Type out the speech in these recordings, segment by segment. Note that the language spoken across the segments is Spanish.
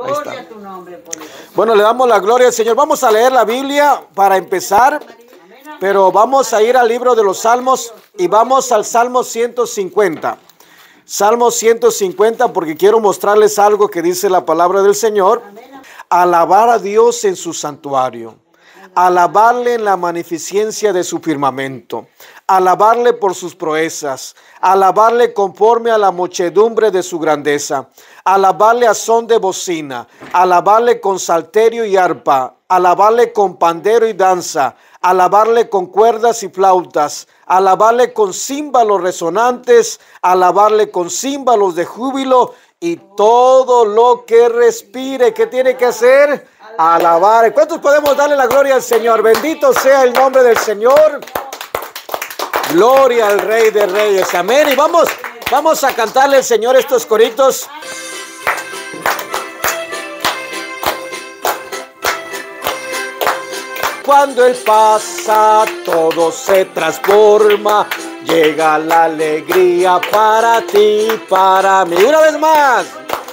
Ahí está. Gloria a tu nombre, por Dios. Bueno, le damos la gloria al Señor. Vamos a leer la Biblia para empezar, pero vamos a ir al libro de los Salmos y vamos al Salmo 150. Salmo 150, porque quiero mostrarles algo que dice la palabra del Señor. Alabar a Dios en su santuario, alabarle en la magnificencia de su firmamento, alabarle por sus proezas, alabarle conforme a la muchedumbre de su grandeza, alabarle a son de bocina, alabarle con salterio y arpa, alabarle con pandero y danza, alabarle con cuerdas y flautas, alabarle con címbalos resonantes, alabarle con címbalos de júbilo, y todo lo que respire. ¿Qué tiene que hacer? Alabar. ¿Cuántos podemos darle la gloria al Señor? Bendito sea el nombre del Señor. Gloria al Rey de Reyes. Amén. Y vamos a cantarle al Señor estos coritos. Cuando Él pasa, todo se transforma. Llega la alegría para ti, para mí. Una vez más,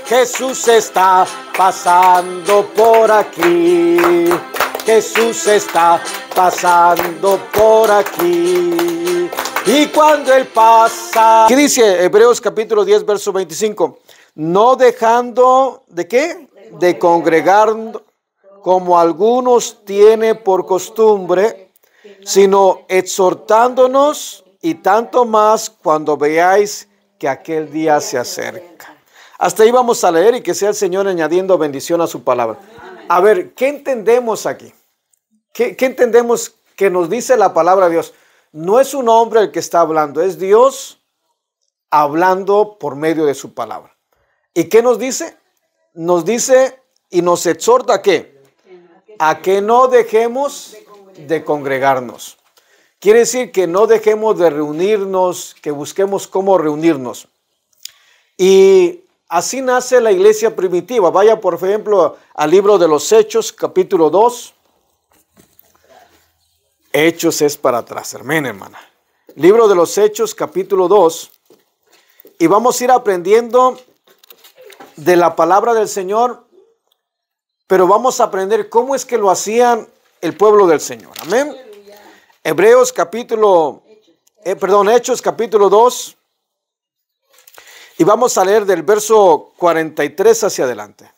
Jesús está pasando por aquí. Jesús está pasando por aquí. Y cuando Él pasa... ¿Qué dice Hebreos capítulo 10, verso 25? No dejando, ¿de qué? De congregar, como algunos tienen por costumbre, sino exhortándonos, y tanto más cuando veáis que aquel día se acerca. Hasta ahí vamos a leer y que sea el Señor añadiendo bendición a su palabra. A ver, ¿qué entendemos aquí? ¿Qué entendemos que nos dice la palabra de Dios? No es un hombre el que está hablando, es Dios hablando por medio de su palabra. ¿Y qué nos dice? Nos dice y nos exhorta ¿a qué? A que no dejemos de congregarnos. Quiere decir que no dejemos de reunirnos, que busquemos cómo reunirnos. Y así nace la iglesia primitiva. Vaya, por ejemplo, al libro de los Hechos, capítulo 2. Hechos es para atrás, hermana. Libro de los Hechos, capítulo 2. Y vamos a ir aprendiendo de la palabra del Señor, pero vamos a aprender cómo es que lo hacían el pueblo del Señor. Amén. Hechos capítulo 2, y vamos a leer del verso 43 hacia adelante.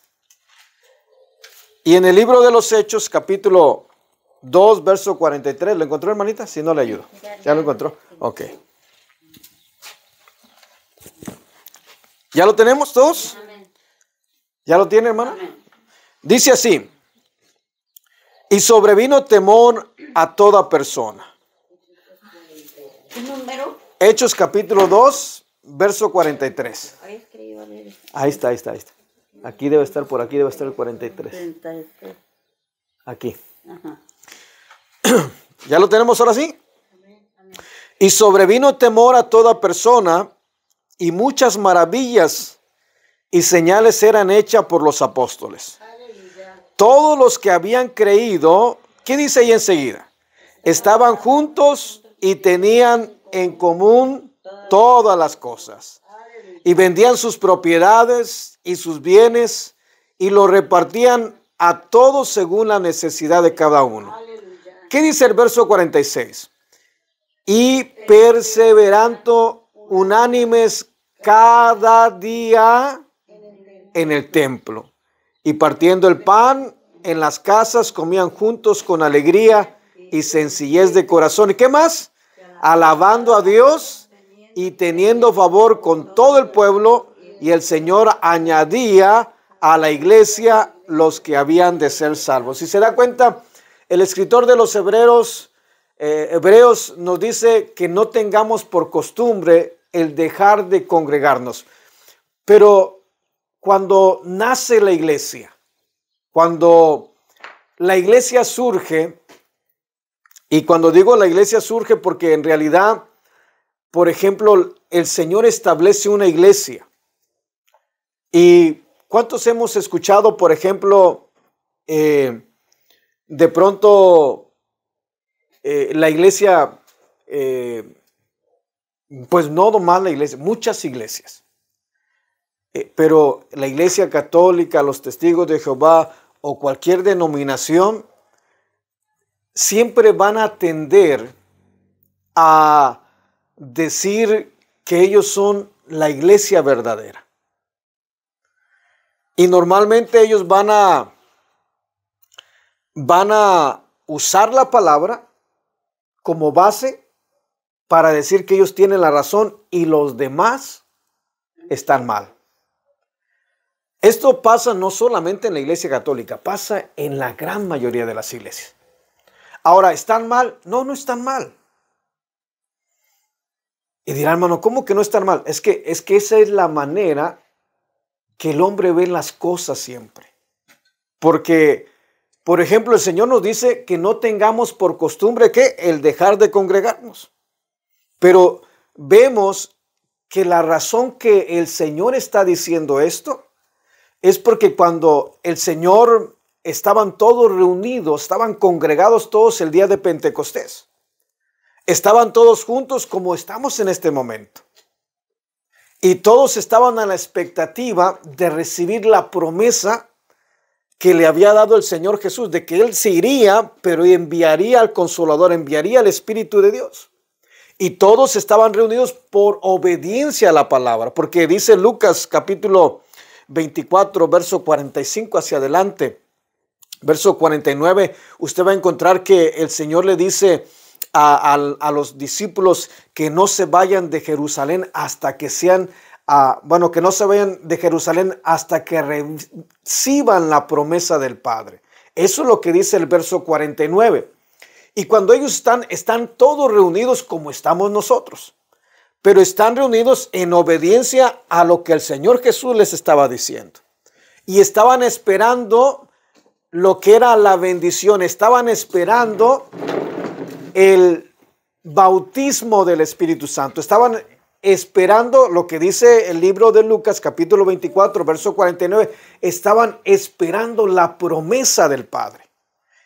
Y en el libro de los Hechos, capítulo 2, verso 43, ¿lo encontró, hermanita? Si no, le ayudo. ¿Ya lo encontró? Ok. ¿Ya lo tenemos todos? ¿Ya lo tiene, hermana? Dice así: y sobrevino temor a toda persona. ¿Qué número? Hechos capítulo 2, verso 43. Ahí está. Aquí debe estar, por aquí debe estar el 43. Aquí. Ajá. ¿Ya lo tenemos ahora sí? Y sobrevino temor a toda persona, y muchas maravillas y señales eran hechas por los apóstoles. Todos los que habían creído, ¿qué dice ahí enseguida? Estaban juntos y tenían en común todas las cosas. Y vendían sus propiedades y sus bienes y lo repartían a todos según la necesidad de cada uno. ¿Qué dice el verso 46? Y perseverando unánimes cada día en el templo, y partiendo el pan en las casas, comían juntos con alegría y sencillez de corazón. ¿Y qué más? Alabando a Dios y teniendo favor con todo el pueblo, y el Señor añadía a la iglesia los que habían de ser salvos. Si se da cuenta, el escritor de los Hebreos nos dice que no tengamos por costumbre el dejar de congregarnos. Pero cuando nace la iglesia, cuando la iglesia surge, y cuando digo la iglesia surge porque en realidad, por ejemplo, el Señor establece una iglesia. ¿Y cuántos hemos escuchado, por ejemplo, de pronto la iglesia, pues no nomás la iglesia, muchas iglesias? Pero la Iglesia Católica, los Testigos de Jehová o cualquier denominación siempre van a tender a decir que ellos son la iglesia verdadera. Y normalmente ellos van a usar la palabra como base para decir que ellos tienen la razón y los demás están mal. Esto pasa no solamente en la Iglesia Católica, pasa en la gran mayoría de las iglesias. Ahora, ¿están mal? No, no están mal. Y dirá, hermano, ¿cómo que no están mal? Es que esa es la manera que el hombre ve las cosas siempre. Porque, por ejemplo, el Señor nos dice que no tengamos por costumbre que el dejar de congregarnos. Pero vemos que la razón que el Señor está diciendo esto es porque cuando el Señor estaban todos reunidos, estaban congregados todos el día de Pentecostés. Estaban todos juntos como estamos en este momento. Y todos estaban a la expectativa de recibir la promesa que le había dado el Señor Jesús, de que Él se iría, pero enviaría al Consolador, enviaría al Espíritu de Dios. Y todos estaban reunidos por obediencia a la palabra, porque dice Lucas capítulo 24, verso 45 hacia adelante, verso 49, usted va a encontrar que el Señor le dice a los discípulos que no se vayan de Jerusalén hasta que sean, que no se vayan de Jerusalén hasta que reciban la promesa del Padre. Eso es lo que dice el verso 49. Y cuando ellos están todos reunidos como estamos nosotros, pero están reunidos en obediencia a lo que el Señor Jesús les estaba diciendo. Y estaban esperando lo que era la bendición, estaban esperando el bautismo del Espíritu Santo, estaban esperando lo que dice el libro de Lucas capítulo 24, verso 49, estaban esperando la promesa del Padre.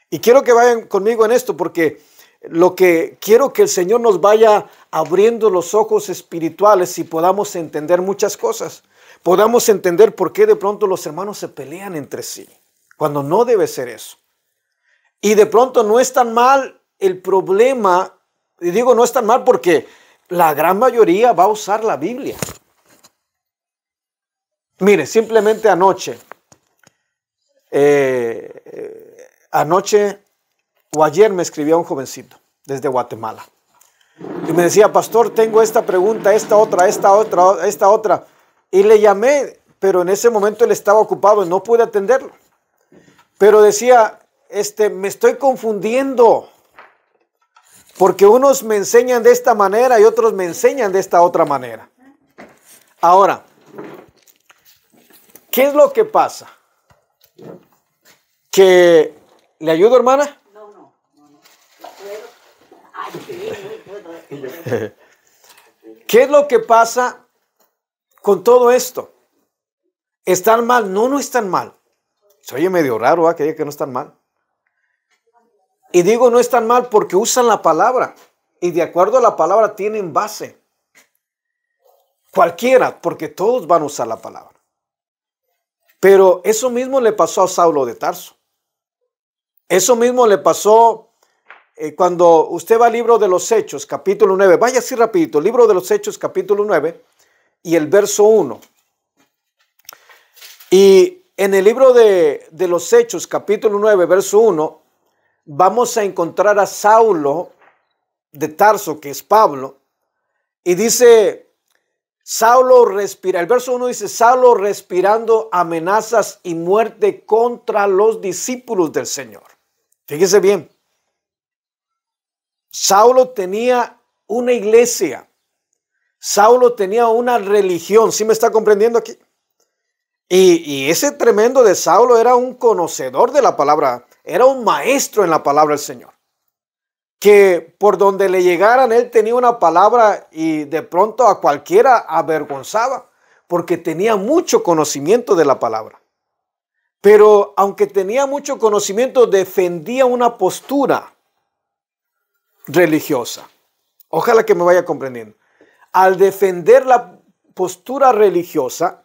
Y quiero que vayan conmigo en esto porque lo que quiero que el Señor nos vaya abriendo los ojos espirituales y podamos entender muchas cosas. Podamos entender por qué de pronto los hermanos se pelean entre sí, cuando no debe ser eso. Y de pronto no es tan mal el problema, y digo no es tan mal porque la gran mayoría va a usar la Biblia. Mire, simplemente anoche o ayer me escribía un jovencito desde Guatemala y me decía, pastor, tengo esta pregunta, esta otra, y le llamé, pero en ese momento él estaba ocupado y no pude atenderlo, pero decía, me estoy confundiendo porque unos me enseñan de esta manera y otros me enseñan de esta otra manera. Ahora, ¿qué es lo que pasa? ¿Que le ayudo, hermana? No. Ay, sí, no puedo. ¿Qué es lo que pasa con todo esto? ¿Están mal? No, no están mal. Se oye medio raro, ¿eh? Que diga que no están mal. Y digo no están mal porque usan la palabra. Y de acuerdo a la palabra tienen base. Cualquiera, porque todos van a usar la palabra. Pero eso mismo le pasó a Saulo de Tarso. Eso mismo le pasó cuando usted va al libro de los Hechos, capítulo 9. Vaya así rapidito, libro de los Hechos, capítulo 9 y el verso 1. Y en el libro de los Hechos, capítulo 9, verso 1, vamos a encontrar a Saulo de Tarso, que es Pablo, y dice, Saulo respira, el verso 1 dice, Saulo respirando amenazas y muerte contra los discípulos del Señor. Fíjese bien, Saulo tenía una iglesia, Saulo tenía una religión, ¿sí me está comprendiendo aquí? Y ese tremendo de Saulo era un conocedor de la palabra, era un maestro en la palabra del Señor. Que por donde le llegaran, él tenía una palabra y de pronto a cualquiera avergonzaba, porque tenía mucho conocimiento de la palabra. Pero aunque tenía mucho conocimiento, defendía una postura religiosa. Ojalá que me vaya comprendiendo. Al defender la postura religiosa,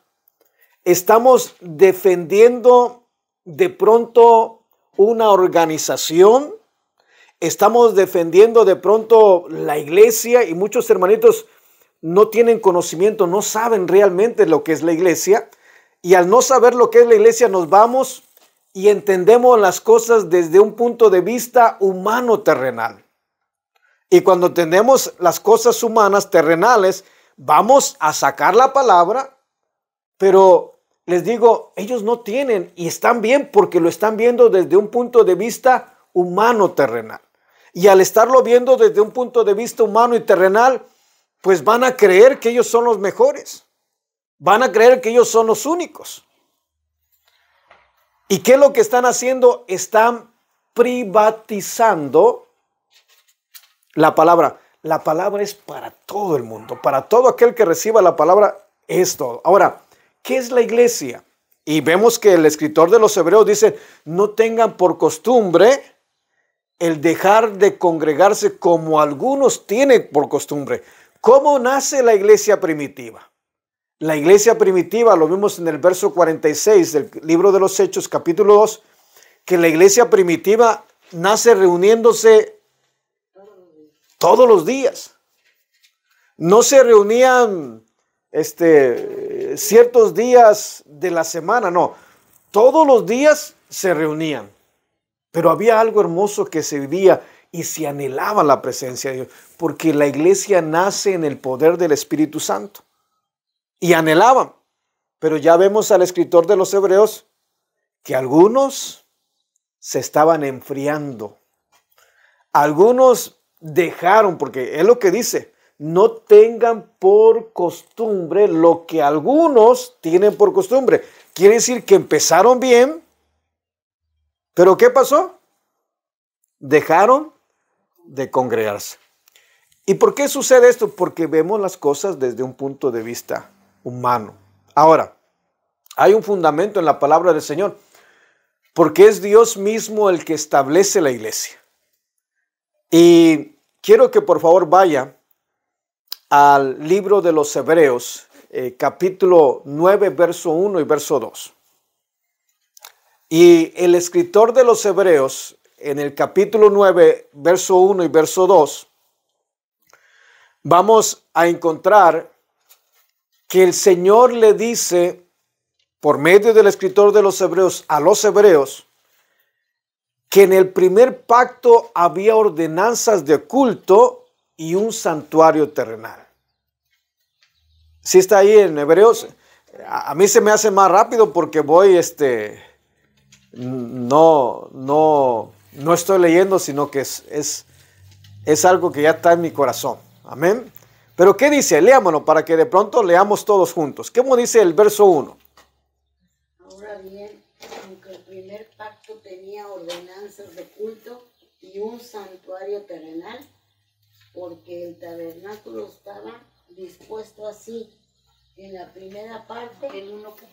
estamos defendiendo de pronto una organización, estamos defendiendo de pronto la iglesia, y muchos hermanitos no tienen conocimiento, no saben realmente lo que es la iglesia, y al no saber lo que es la iglesia nos vamos y entendemos las cosas desde un punto de vista humano terrenal. Y cuando entendemos las cosas humanas terrenales, vamos a sacar la palabra, pero les digo, ellos no tienen, y están bien porque lo están viendo desde un punto de vista humano terrenal. Y al estarlo viendo desde un punto de vista humano y terrenal, pues van a creer que ellos son los mejores. Van a creer que ellos son los únicos. ¿Y qué es lo que están haciendo? Están privatizando la palabra. La palabra es para todo el mundo, para todo aquel que reciba la palabra es todo. Ahora, ¿qué es la iglesia? Y vemos que el escritor de los Hebreos dice, no tengan por costumbre el dejar de congregarse como algunos tienen por costumbre. ¿Cómo nace la iglesia primitiva? La iglesia primitiva, lo vimos en el verso 46 del libro de los Hechos, capítulo 2, que la iglesia primitiva nace reuniéndose todos los días. No se reunían ciertos días de la semana, no. Todos los días se reunían. Pero había algo hermoso que se vivía y se anhelaba la presencia de Dios, porque la iglesia nace en el poder del Espíritu Santo. Y anhelaban. Pero ya vemos al escritor de los Hebreos que algunos se estaban enfriando. Algunos dejaron, porque es lo que dice, no tengan por costumbre lo que algunos tienen por costumbre. Quiere decir que empezaron bien, pero ¿qué pasó? Dejaron de congregarse. ¿Y por qué sucede esto? Porque vemos las cosas desde un punto de vista humano. Ahora, hay un fundamento en la palabra del Señor, porque es Dios mismo el que establece la iglesia. Y quiero que por favor vaya al libro de los Hebreos, capítulo 9, verso 1 y verso 2. Y el escritor de los Hebreos, en el capítulo 9, verso 1 y verso 2, vamos a encontrar que el Señor le dice, por medio del escritor de los Hebreos, a los hebreos, que en el primer pacto había ordenanzas de culto y un santuario terrenal. ¿Sí está ahí en Hebreos? A mí se me hace más rápido porque voy, no estoy leyendo, sino que es algo que ya está en mi corazón. Amén. Pero ¿qué dice? Leámoslo para que de pronto leamos todos juntos. ¿Cómo dice el verso 1? Ahora bien, aunque el primer pacto tenía ordenanzas de culto y un santuario terrenal, porque el tabernáculo estaba dispuesto así. En la primera parte, el uno que...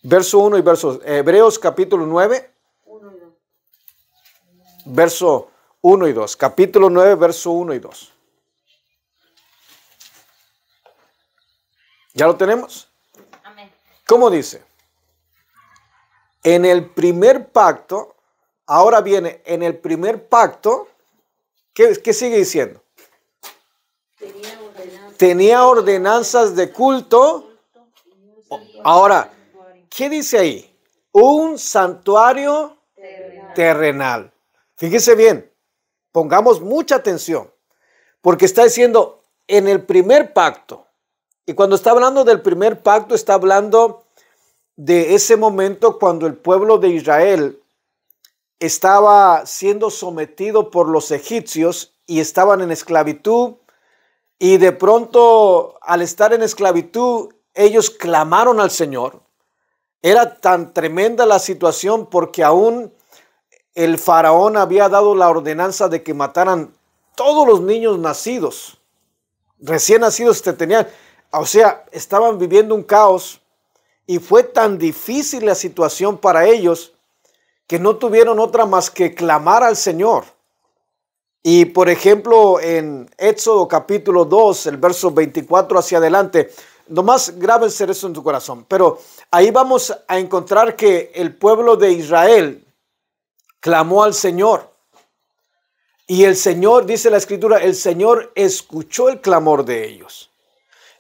Verso 1 y verso... Hebreos capítulo 9. 1 y 2. Verso 1 y 2. Capítulo 9, verso 1 y 2. ¿Ya lo tenemos? Amén. ¿Cómo dice? En el primer pacto, ahora viene, en el primer pacto, ¿qué sigue diciendo? Tenía ordenanzas de culto. Ahora, ¿qué dice ahí? Un santuario terrenal. Fíjese bien, pongamos mucha atención, porque está diciendo en el primer pacto. Y cuando está hablando del primer pacto, está hablando de ese momento cuando el pueblo de Israel estaba siendo sometido por los egipcios y estaban en esclavitud. Y de pronto, al estar en esclavitud, ellos clamaron al Señor. Era tan tremenda la situación porque aún el faraón había dado la ordenanza de que mataran todos los niños nacidos. Recién nacidos tenían... O sea, estaban viviendo un caos y fue tan difícil la situación para ellos que no tuvieron otra más que clamar al Señor. Y por ejemplo, en Éxodo capítulo 2, el verso 24 hacia adelante, nomás grábense eso en tu corazón. Pero ahí vamos a encontrar que el pueblo de Israel clamó al Señor. Y el Señor, dice la Escritura, el Señor escuchó el clamor de ellos.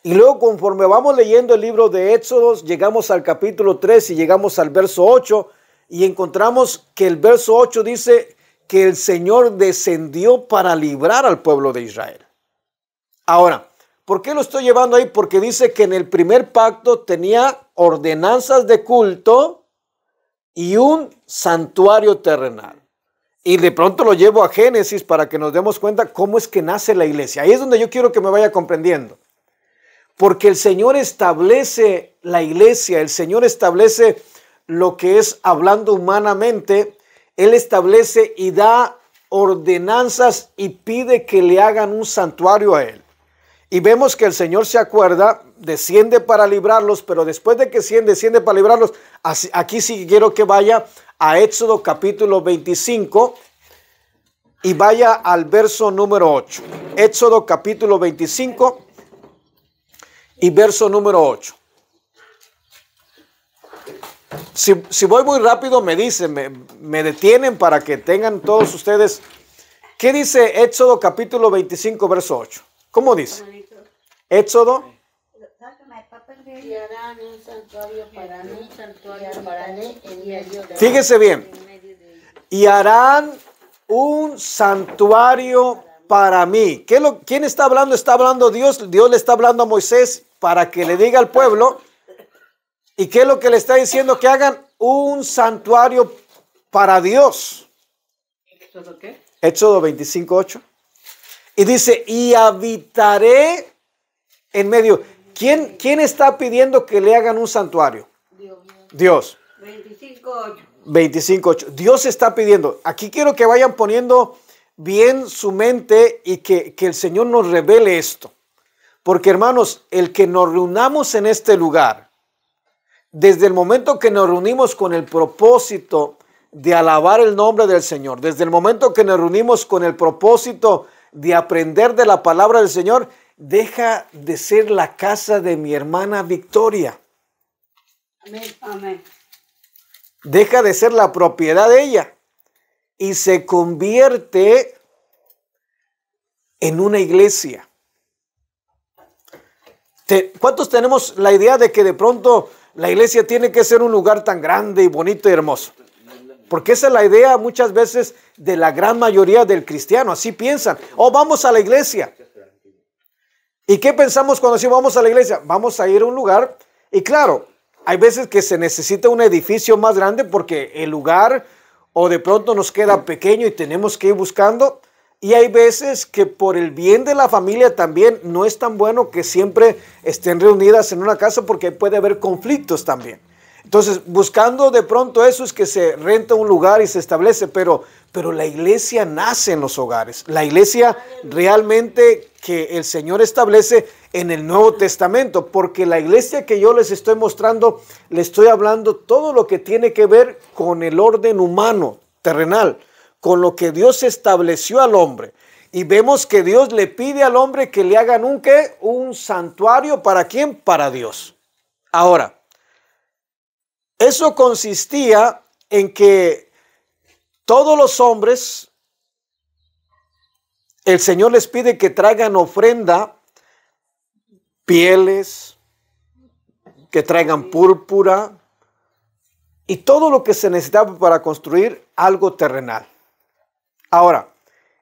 Y luego, conforme vamos leyendo el libro de Éxodos, llegamos al capítulo 3 y llegamos al verso 8 y encontramos que el verso 8 dice que el Señor descendió para librar al pueblo de Israel. Ahora, ¿por qué lo estoy llevando ahí? Porque dice que en el primer pacto tenía ordenanzas de culto y un santuario terrenal. Y de pronto lo llevo a Génesis para que nos demos cuenta cómo es que nace la iglesia. Ahí es donde yo quiero que me vaya comprendiendo. Porque el Señor establece la iglesia, el Señor establece lo que es hablando humanamente. Él establece y da ordenanzas y pide que le hagan un santuario a Él. Y vemos que el Señor se acuerda, desciende para librarlos, pero después de que desciende para librarlos, aquí sí quiero que vaya a Éxodo capítulo 25 y vaya al verso número 8. Éxodo capítulo 25 y verso número 8. Si voy muy rápido me dicen, me detienen para que tengan todos ustedes. ¿Qué dice Éxodo capítulo 25 verso 8? ¿Cómo dice? Éxodo. Y harán un santuario para mí, santuario para mí en medio de... Fíjese bien. Y harán un santuario para mí. ¿Quién está hablando? Está hablando Dios. Dios le está hablando a Moisés para que le diga al pueblo. ¿Y qué es lo que le está diciendo? Que hagan un santuario para Dios. ¿Éxodo qué? Éxodo 25:8. Y dice, y habitaré en medio. ¿Quién está pidiendo que le hagan un santuario? Dios. 25:8. 25:8. Dios está pidiendo. Aquí quiero que vayan poniendo bien su mente y que el Señor nos revele esto. Porque hermanos, el que nos reunamos en este lugar, desde el momento que nos reunimos con el propósito de alabar el nombre del Señor, desde el momento que nos reunimos con el propósito de aprender de la palabra del Señor, deja de ser la casa de mi hermana Victoria. Amén. Amén. Deja de ser la propiedad de ella y se convierte en una iglesia. ¿Cuántos tenemos la idea de que de pronto la iglesia tiene que ser un lugar tan grande y bonito y hermoso? Porque esa es la idea muchas veces de la gran mayoría del cristiano. Así piensan. Oh, vamos a la iglesia. ¿Y qué pensamos cuando decimos vamos a la iglesia? Vamos a ir a un lugar. Y claro, hay veces que se necesita un edificio más grande porque el lugar o de pronto nos queda pequeño y tenemos que ir buscando. Y hay veces que por el bien de la familia también no es tan bueno que siempre estén reunidas en una casa porque puede haber conflictos también. Entonces, buscando de pronto eso es que se renta un lugar y se establece, pero la iglesia nace en los hogares. La iglesia realmente que el Señor establece en el Nuevo Testamento, porque la iglesia que yo les estoy mostrando, les estoy hablando todo lo que tiene que ver con el orden humano, terrenal, con lo que Dios estableció al hombre. Y vemos que Dios le pide al hombre que le hagan un santuario. ¿Para quién? Para Dios. Ahora, eso consistía en que todos los hombres, el Señor les pide que traigan ofrenda, pieles, que traigan púrpura y todo lo que se necesitaba para construir algo terrenal. Ahora,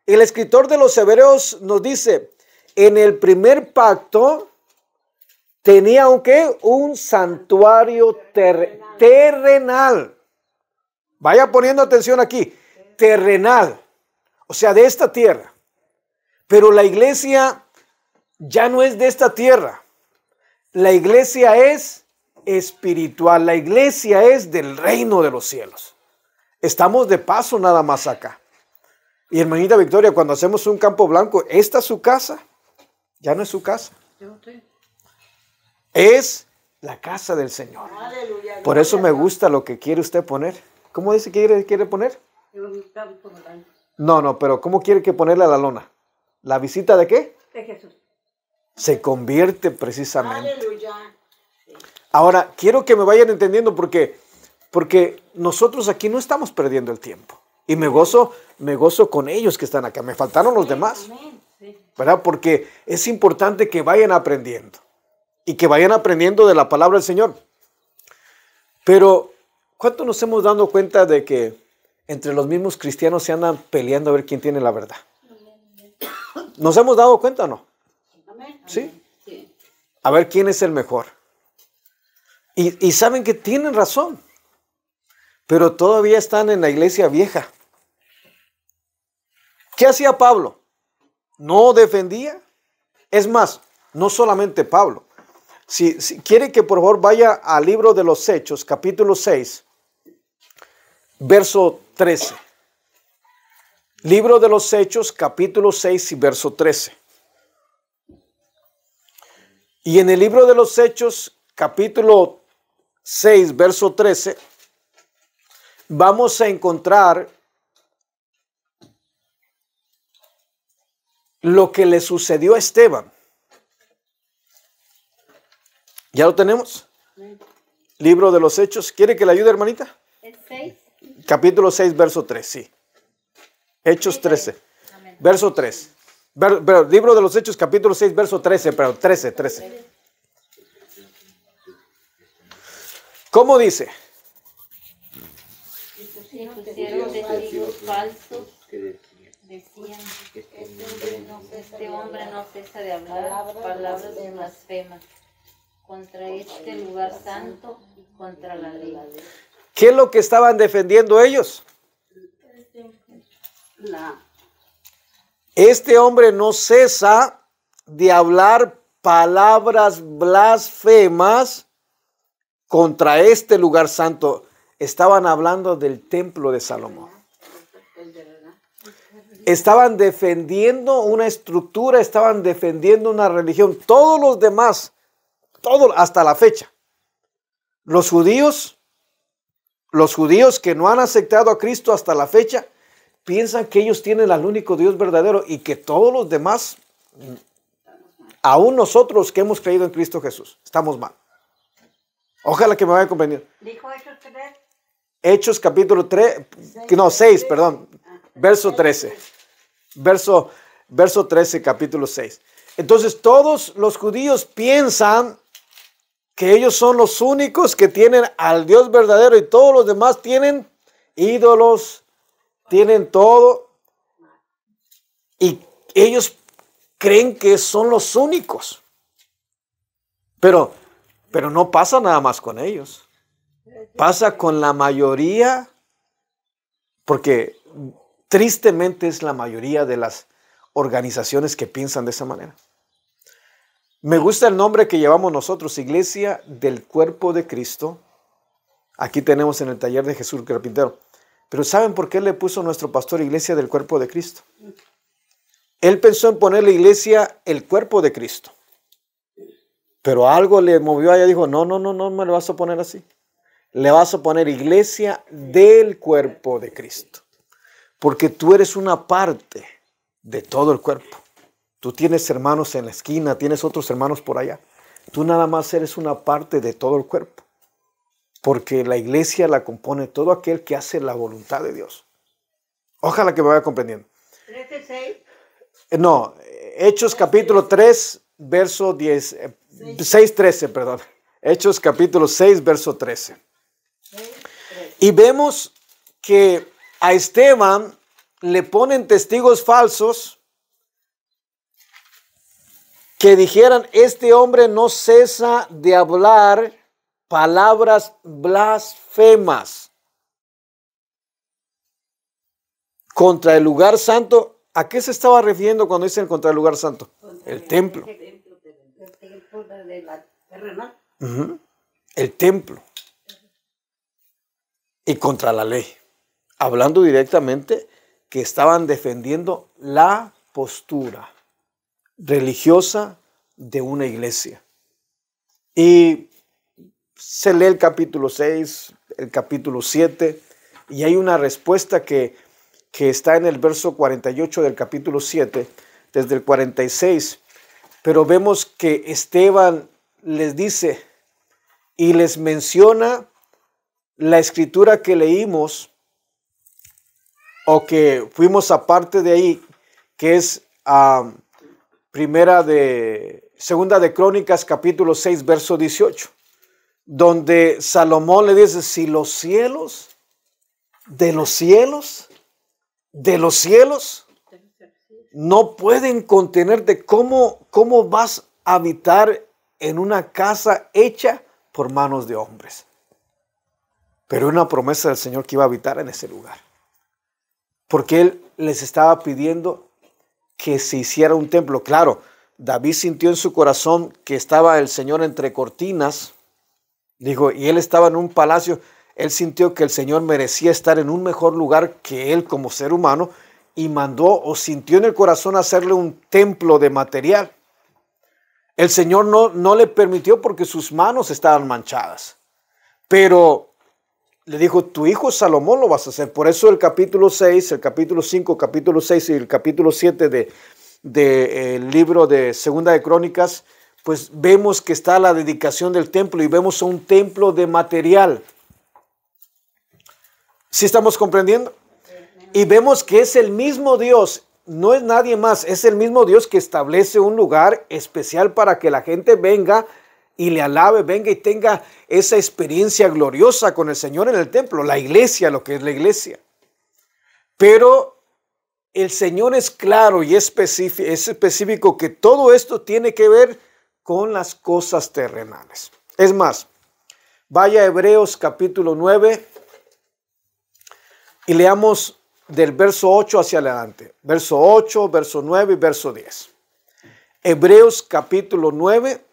el escritor de los Hebreos nos dice, en el primer pacto tenía un santuario terrenal. Vaya poniendo atención aquí, terrenal, o sea, de esta tierra. Pero la iglesia ya no es de esta tierra. La iglesia es espiritual, la iglesia es del reino de los cielos. Estamos de paso nada más acá. Y hermanita Victoria, cuando hacemos un campo blanco, ¿esta es su casa? Ya no es su casa. Es la casa del Señor. Aleluya. Por eso me gusta lo que quiere usted poner. ¿Cómo dice que quiere poner? No, pero ¿cómo quiere que ponerle a la lona? ¿La visita de qué? De Jesús. Se convierte precisamente. Aleluya. Ahora, quiero que me vayan entendiendo porque nosotros aquí no estamos perdiendo el tiempo. Y me gozo con ellos que están acá. Me faltaron los demás, Amén. ¿verdad? Porque es importante que vayan aprendiendo y que vayan aprendiendo de la palabra del Señor. Pero, ¿cuánto nos hemos dado cuenta de que entre los mismos cristianos se andan peleando a ver quién tiene la verdad? ¿Nos hemos dado cuenta o no? Amén. ¿Sí? Sí. A ver quién es el mejor. Y saben que tienen razón, pero todavía están en la iglesia vieja. ¿Qué hacía Pablo? ¿No defendía? Es más, no solamente Pablo. Si quiere que por favor vaya al libro de los Hechos, capítulo 6, verso 13. Libro de los Hechos, capítulo 6 y verso 13. Y en el libro de los Hechos, capítulo 6, verso 13, vamos a encontrar lo que le sucedió a Esteban. ¿Ya lo tenemos? Libro de los Hechos. ¿Quiere que le ayude, hermanita? ¿Es 6? Capítulo 6, verso 3, sí. Hechos 13, verso 3. Libro de los Hechos, capítulo 6, verso 13, pero 13. ¿Cómo dice? Y pusieron testigos falsos. Decían, este hombre no cesa de hablar palabras blasfemas contra este lugar santo y contra la ley. ¿Qué es lo que estaban defendiendo ellos? Este hombre no cesa de hablar palabras blasfemas contra este lugar santo. Estaban hablando del templo de Salomón. Estaban defendiendo una estructura, estaban defendiendo una religión. Todos los demás, hasta la fecha. Los judíos que no han aceptado a Cristo hasta la fecha, piensan que ellos tienen al único Dios verdadero y que todos los demás, aún nosotros que hemos creído en Cristo Jesús, estamos mal. Ojalá que me vayan comprendiendo. ¿Dijo Hechos 3? Hechos capítulo 6, perdón, verso 13. Verso 13, capítulo 6. Entonces todos los judíos piensan que ellos son los únicos que tienen al Dios verdadero y todos los demás tienen ídolos, tienen todo. Y ellos creen que son los únicos. Pero no pasa nada más con ellos. Pasa con la mayoría, porque tristemente es la mayoría de las organizaciones que piensan de esa manera. Me gusta el nombre que llevamos nosotros, Iglesia del Cuerpo de Cristo. Aquí tenemos en el taller de Jesús Carpintero. Pero ¿saben por qué le puso nuestro pastor Iglesia del Cuerpo de Cristo? Él pensó en poner la iglesia el cuerpo de Cristo. Pero algo le movió allá y dijo, no me lo vas a poner así. Le vas a poner Iglesia del Cuerpo de Cristo. Porque tú eres una parte de todo el cuerpo. Tú tienes hermanos en la esquina, tienes otros hermanos por allá. Tú nada más eres una parte de todo el cuerpo. Porque la iglesia la compone todo aquel que hace la voluntad de Dios. Ojalá que me vaya comprendiendo. 13:6. No, Hechos capítulo 3, verso 10, 6:13, perdón. Hechos capítulo 6, verso 13. Y vemos que a Esteban le ponen testigos falsos que dijeran, este hombre no cesa de hablar palabras blasfemas contra el lugar santo. ¿A qué se estaba refiriendo cuando dicen contra el lugar santo? El templo. Ujú. El templo. Y contra la ley. Hablando directamente que estaban defendiendo la postura religiosa de una iglesia. Y se lee el capítulo 6, el capítulo 7, y hay una respuesta que está en el verso 48 del capítulo 7, desde el 46 Pero vemos que Esteban les dice y les menciona la escritura que leímos o que fuimos aparte de ahí, que es segunda de Crónicas, capítulo 6, verso 18, donde Salomón le dice, si los cielos, de los cielos, no pueden contenerte, ¿cómo vas a habitar en una casa hecha por manos de hombres? Pero una promesa del Señor que iba a habitar en ese lugar. Porque Él les estaba pidiendo que se hiciera un templo. Claro, David sintió en su corazón que estaba el Señor entre cortinas. Dijo, y él estaba en un palacio. Él sintió que el Señor merecía estar en un mejor lugar que él como ser humano. Y mandó o sintió en el corazón hacerle un templo de material. El Señor no le permitió porque sus manos estaban manchadas. Pero le dijo, tu hijo Salomón lo vas a hacer. Por eso el capítulo 6, el capítulo 5, capítulo 6 y el capítulo 7 del libro de Segunda de Crónicas, pues vemos que está la dedicación del templo y vemos un templo de material. ¿Sí estamos comprendiendo? Y vemos que es el mismo Dios, no es nadie más, es el mismo Dios que establece un lugar especial para que la gente venga y le alabe, venga y tenga esa experiencia gloriosa con el Señor en el templo, la iglesia, lo que es la iglesia. Pero el Señor es claro y es específico que todo esto tiene que ver con las cosas terrenales. Es más, vaya a Hebreos capítulo 9 y leamos del verso 8 hacia adelante. Verso 8, verso 9 y verso 10. Hebreos capítulo 9.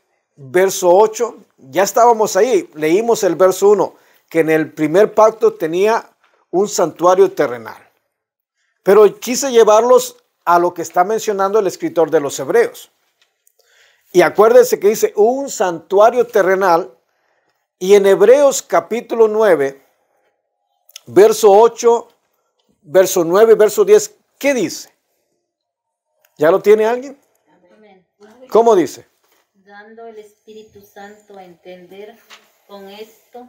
Verso 8, ya estábamos ahí, leímos el verso 1, que en el primer pacto tenía un santuario terrenal. Pero quise llevarlos a lo que está mencionando el escritor de los Hebreos. Y acuérdense que dice un santuario terrenal, y en Hebreos capítulo 9, verso 8, verso 9, verso 10, ¿qué dice? ¿Ya lo tiene alguien? ¿Cómo dice? Dando el Espíritu Santo a entender con esto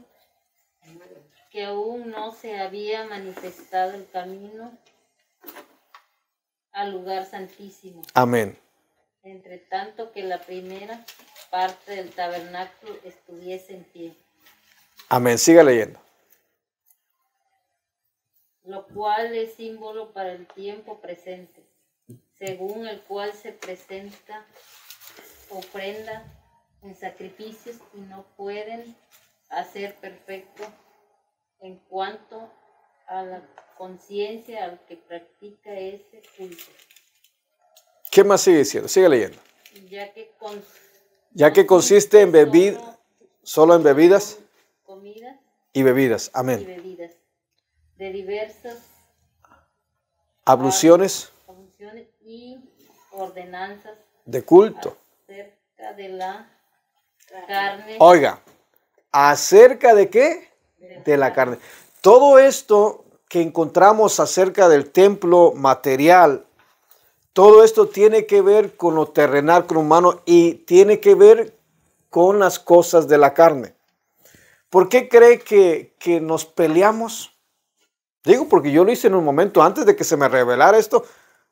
que aún no se había manifestado el camino al lugar santísimo. Amén. Entre tanto que la primera parte del tabernáculo estuviese en pie. Amén. Siga leyendo. Lo cual es símbolo para el tiempo presente, según el cual se presenta ofrenda en sacrificios y no pueden hacer perfecto en cuanto a la conciencia al que practica ese culto. ¿Qué más sigue diciendo? Sigue leyendo. Ya que consiste en solo en bebidas, comidas y bebidas. Amén. Y bebidas de diversas abluciones y ordenanzas de culto. Acerca de la carne. Oiga, ¿acerca de qué? De la carne. Todo esto que encontramos acerca del templo material, todo esto tiene que ver con lo terrenal, con lo humano, y tiene que ver con las cosas de la carne. ¿Por qué cree que nos peleamos? Digo, porque yo lo hice en un momento antes de que se me revelara esto.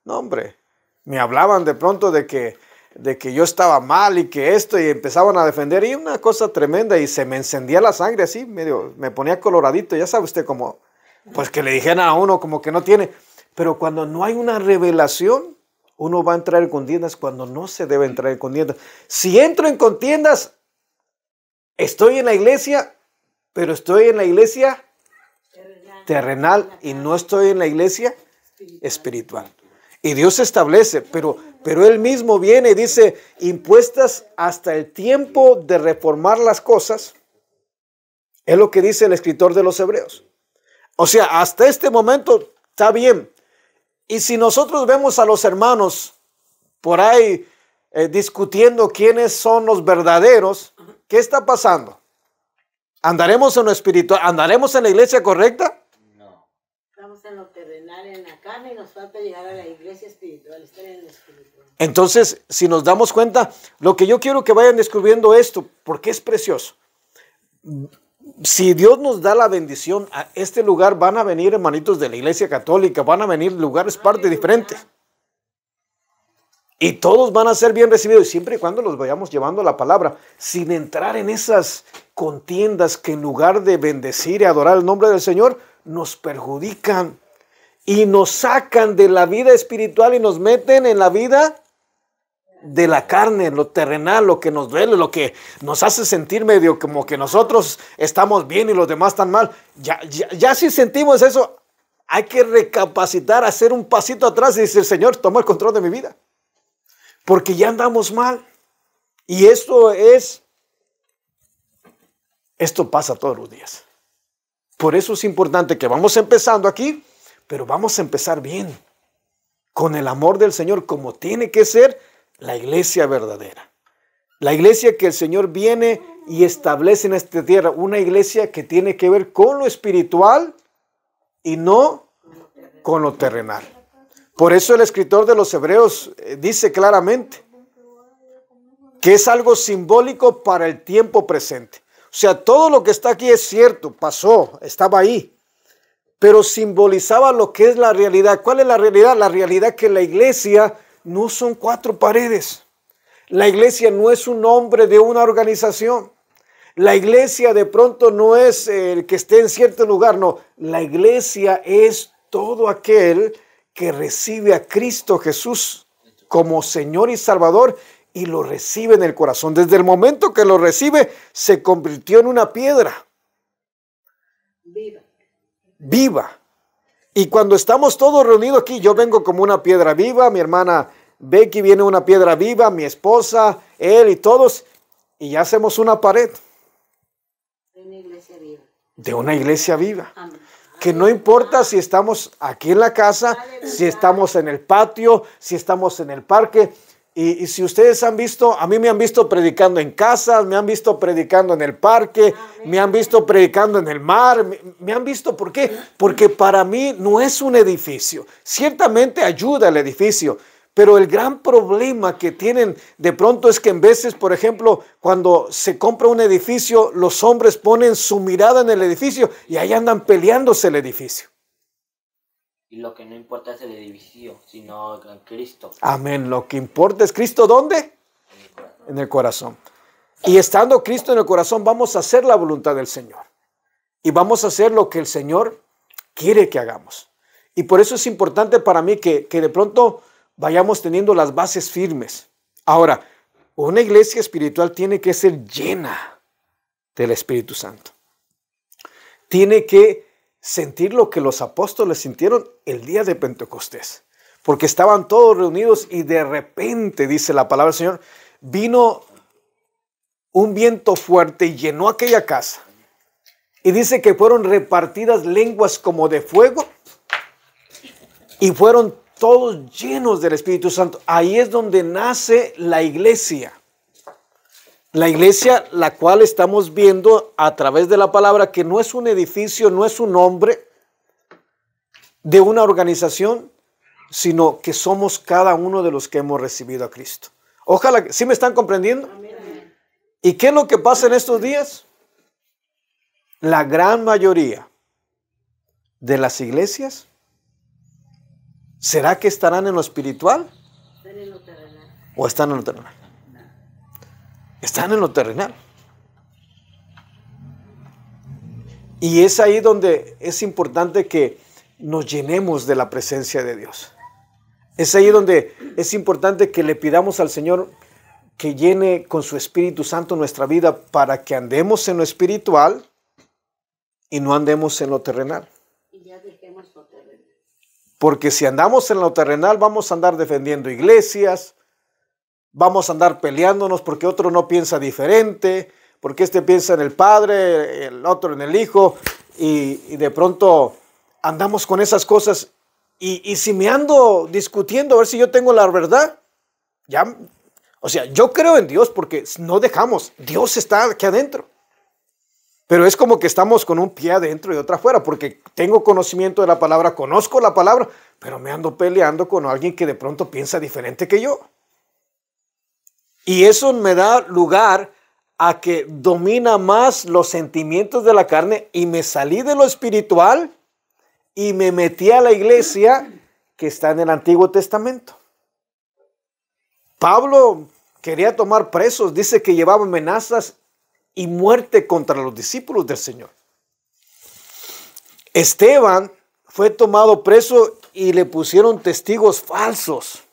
No, hombre, me hablaban de pronto de que yo estaba mal y que esto, y empezaban a defender, y una cosa tremenda, y se me encendía la sangre así, medio, me ponía coloradito, ya sabe usted, como, pues que le dijeran a uno como que no tiene, pero cuando no hay una revelación, uno va a entrar en contiendas cuando no se debe entrar en contiendas. Si entro en contiendas, estoy en la iglesia, pero estoy en la iglesia terrenal y no estoy en la iglesia espiritual. Y Dios establece, pero Él mismo viene y dice, impuestas hasta el tiempo de reformar las cosas, es lo que dice el escritor de los Hebreos. O sea, hasta este momento está bien. Y si nosotros vemos a los hermanos por ahí discutiendo quiénes son los verdaderos, ¿qué está pasando? ¿Andaremos en lo espiritual? ¿Andaremos en la iglesia correcta? Vamos en lo terrenal, en la carne, y nos falta llegar a la iglesia espiritual, estar en lo espiritual. Entonces, si nos damos cuenta, lo que yo quiero que vayan descubriendo esto, porque es precioso. Si Dios nos da la bendición, a este lugar van a venir hermanitos de la Iglesia Católica, van a venir lugares, partes diferentes. Y todos van a ser bien recibidos, siempre y cuando los vayamos llevando la palabra, sin entrar en esas contiendas que en lugar de bendecir y adorar el nombre del Señor, nos perjudican y nos sacan de la vida espiritual y nos meten en la vida de la carne, lo terrenal, lo que nos duele, lo que nos hace sentir medio como que nosotros estamos bien y los demás están mal. Ya si sentimos eso, hay que recapacitar, hacer un pasito atrás y decir, Señor, toma el control de mi vida. Porque ya andamos mal. Y esto pasa todos los días. Por eso es importante que vamos empezando aquí, pero vamos a empezar bien. Con el amor del Señor, como tiene que ser la iglesia verdadera. La iglesia que el Señor viene y establece en esta tierra. Una iglesia que tiene que ver con lo espiritual y no con lo terrenal. Por eso el escritor de los Hebreos dice claramente que es algo simbólico para el tiempo presente. O sea, todo lo que está aquí es cierto, pasó, estaba ahí, pero simbolizaba lo que es la realidad. ¿Cuál es la realidad? La realidad que la iglesia no son 4 paredes. La iglesia no es un nombre de una organización. La iglesia de pronto no es el que esté en cierto lugar, no. La iglesia es todo aquel que recibe a Cristo Jesús como Señor y Salvador y lo recibe en el corazón. Desde el momento que lo recibe, se convirtió en una piedra viva. Y cuando estamos todos reunidos aquí, yo vengo como una piedra viva, mi hermana Becky viene una piedra viva, mi esposa, él y todos, y ya hacemos una pared De una iglesia viva. de una iglesia viva. Amén. Que no importa si estamos aquí en la casa, si estamos en el patio, si estamos en el parque. Y si ustedes han visto, a mí me han visto predicando en casas, me han visto predicando en el parque, me han visto predicando en el mar, me han visto, ¿por qué? Porque para mí no es un edificio. Ciertamente ayuda el edificio, pero el gran problema que tienen de pronto es que en veces, por ejemplo, cuando se compra un edificio, los hombres ponen su mirada en el edificio y ahí andan peleándose el edificio. Y lo que no importa es el edificio, sino Cristo. Amén. Lo que importa es Cristo, ¿dónde? En el corazón. Y estando Cristo en el corazón, vamos a hacer la voluntad del Señor. Y vamos a hacer lo que el Señor quiere que hagamos. Y por eso es importante para mí que de pronto vayamos teniendo las bases firmes. Ahora, una iglesia espiritual tiene que ser llena del Espíritu Santo. Tiene que sentir lo que los apóstoles sintieron el día de Pentecostés. Porque estaban todos reunidos y de repente, dice la palabra del Señor, vino un viento fuerte y llenó aquella casa. Y dice que fueron repartidas lenguas como de fuego y fueron todos llenos del Espíritu Santo. Ahí es donde nace la iglesia. La iglesia, la cual estamos viendo a través de la palabra, que no es un edificio, no es un nombre de una organización, sino que somos cada uno de los que hemos recibido a Cristo. Ojalá, ¿sí me están comprendiendo? Amén. ¿Y qué es lo que pasa en estos días? La gran mayoría de las iglesias, ¿será que estarán en lo espiritual Están en lo terrenal. o están en lo terrenal? Están en lo terrenal. Y es ahí donde es importante que nos llenemos de la presencia de Dios. Es ahí donde es importante que le pidamos al Señor que llene con su Espíritu Santo nuestra vida para que andemos en lo espiritual y no andemos en lo terrenal. Y ya dejemos lo terrenal. Porque si andamos en lo terrenal vamos a andar defendiendo iglesias, vamos a andar peleándonos porque otro no piensa diferente, porque este piensa en el Padre, el otro en el Hijo, y de pronto andamos con esas cosas. Y si me ando discutiendo a ver si yo tengo la verdad, ya, o sea, yo creo en Dios porque no dejamos, Dios está aquí adentro. Pero es como que estamos con un pie adentro y otro afuera, porque tengo conocimiento de la palabra, conozco la palabra, pero me ando peleando con alguien que de pronto piensa diferente que yo. Y eso me da lugar a que domina más los sentimientos de la carne y me salí de lo espiritual y me metí a la iglesia que está en el Antiguo Testamento. Pablo quería tomar presos, dice que llevaba amenazas y muerte contra los discípulos del Señor. Esteban fue tomado preso y le pusieron testigos falsos.